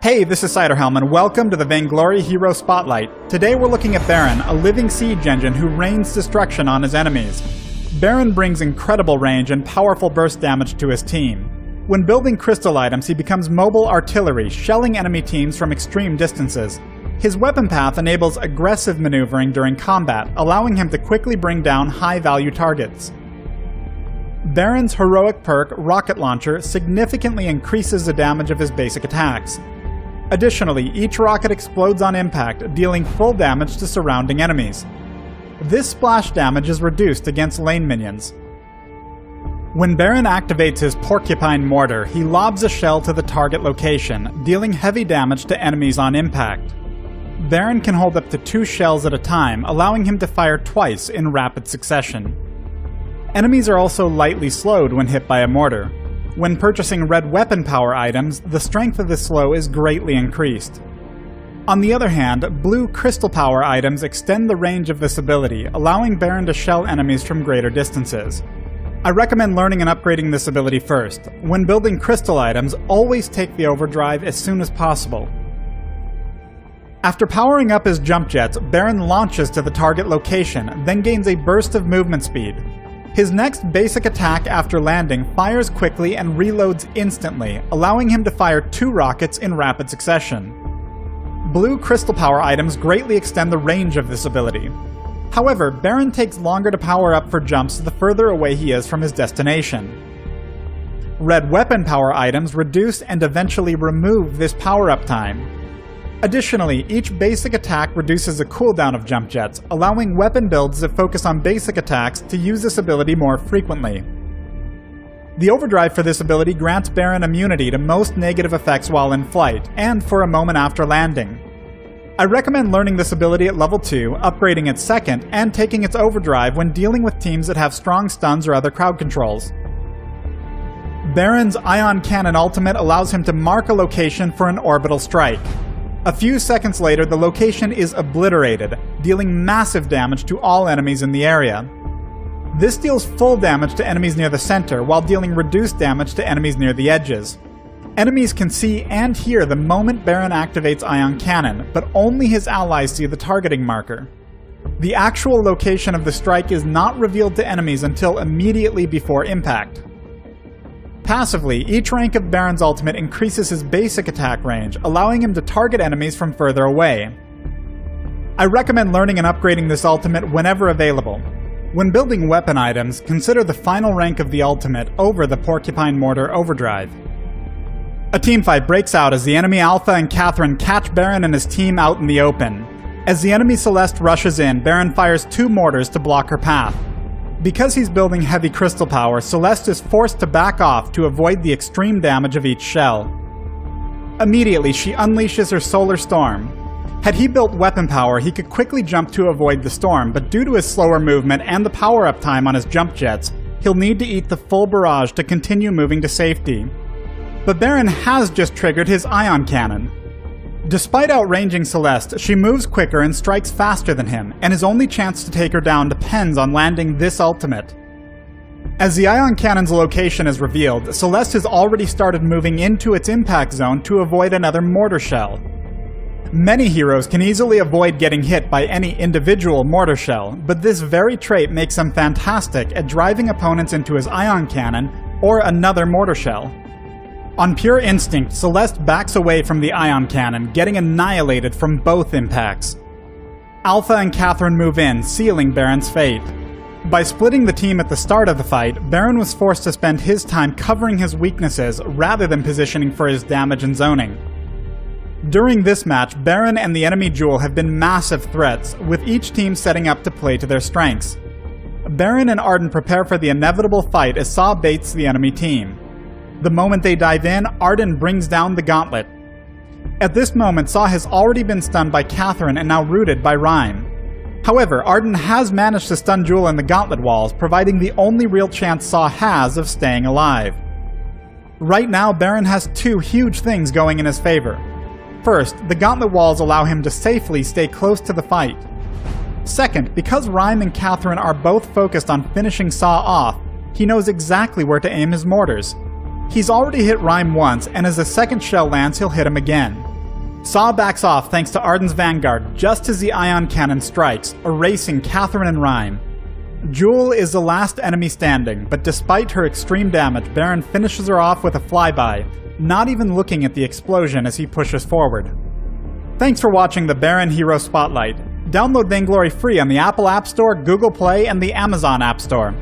Hey, this is Ciderhelm, and welcome to the Vainglory Hero Spotlight. Today we're looking at Baron, a living siege engine who rains destruction on his enemies. Baron brings incredible range and powerful burst damage to his team. When building crystal items, he becomes mobile artillery, shelling enemy teams from extreme distances. His weapon path enables aggressive maneuvering during combat, allowing him to quickly bring down high-value targets. Baron's heroic perk, Rocket Launcher, significantly increases the damage of his basic attacks. Additionally, each rocket explodes on impact, dealing full damage to surrounding enemies. This splash damage is reduced against lane minions. When Baron activates his Porcupine Mortar, he lobs a shell to the target location, dealing heavy damage to enemies on impact. Baron can hold up to 2 shells at a time, allowing him to fire twice in rapid succession. Enemies are also lightly slowed when hit by a mortar. When purchasing red weapon power items, the strength of the slow is greatly increased. On the other hand, blue crystal power items extend the range of this ability, allowing Baron to shell enemies from greater distances. I recommend learning and upgrading this ability first. When building crystal items, always take the overdrive as soon as possible. After powering up his jump jets, Baron launches to the target location, then gains a burst of movement speed. His next basic attack after landing fires quickly and reloads instantly, allowing him to fire 2 rockets in rapid succession. Blue crystal power items greatly extend the range of this ability. However, Baron takes longer to power up for jumps the further away he is from his destination. Red weapon power items reduce and eventually remove this power-up time. Additionally, each basic attack reduces the cooldown of jump jets, allowing weapon builds that focus on basic attacks to use this ability more frequently. The overdrive for this ability grants Baron immunity to most negative effects while in flight, and for a moment after landing. I recommend learning this ability at level 2, upgrading it second, and taking its overdrive when dealing with teams that have strong stuns or other crowd controls. Baron's Ion Cannon ultimate allows him to mark a location for an orbital strike. A few seconds later, the location is obliterated, dealing massive damage to all enemies in the area. This deals full damage to enemies near the center, while dealing reduced damage to enemies near the edges. Enemies can see and hear the moment Baron activates Ion Cannon, but only his allies see the targeting marker. The actual location of the strike is not revealed to enemies until immediately before impact. Passively, each rank of Baron's ultimate increases his basic attack range, allowing him to target enemies from further away. I recommend learning and upgrading this ultimate whenever available. When building weapon items, consider the final rank of the ultimate over the Porcupine Mortar overdrive. A teamfight breaks out as the enemy Alpha and Catherine catch Baron and his team out in the open. As the enemy Celeste rushes in, Baron fires 2 mortars to block her path. Because he's building heavy crystal power, Celeste is forced to back off to avoid the extreme damage of each shell. Immediately, she unleashes her Solar Storm. Had he built weapon power, he could quickly jump to avoid the storm, but due to his slower movement and the power-up time on his jump jets, he'll need to eat the full barrage to continue moving to safety. But Baron has just triggered his Ion Cannon. Despite outranging Celeste, she moves quicker and strikes faster than him, and his only chance to take her down depends on landing this ultimate. As the Ion Cannon's location is revealed, Celeste has already started moving into its impact zone to avoid another mortar shell. Many heroes can easily avoid getting hit by any individual mortar shell, but this very trait makes him fantastic at driving opponents into his Ion Cannon or another mortar shell. On pure instinct, Celeste backs away from the Ion Cannon, getting annihilated from both impacts. Alpha and Catherine move in, sealing Baron's fate. By splitting the team at the start of the fight, Baron was forced to spend his time covering his weaknesses rather than positioning for his damage and zoning. During this match, Baron and the enemy Jewel have been massive threats, with each team setting up to play to their strengths. Baron and Arden prepare for the inevitable fight as Saw baits the enemy team. The moment they dive in, Arden brings down the gauntlet. At this moment, Saw has already been stunned by Catherine and now rooted by Rhyme. However, Arden has managed to stun Jewel in the gauntlet walls, providing the only real chance Saw has of staying alive. Right now, Baron has 2 huge things going in his favor. First, the gauntlet walls allow him to safely stay close to the fight. Second, because Rhyme and Catherine are both focused on finishing Saw off, he knows exactly where to aim his mortars. He's already hit Rhyme once, and as the second shell lands, he'll hit him again. Saw backs off thanks to Arden's Vanguard just as the ion cannon strikes, erasing Catherine and Rhyme. Jewel is the last enemy standing, but despite her extreme damage, Baron finishes her off with a flyby, not even looking at the explosion as he pushes forward. Thanks for watching the Baron Hero Spotlight. Download Vainglory free on the Apple App Store, Google Play, and the Amazon App Store.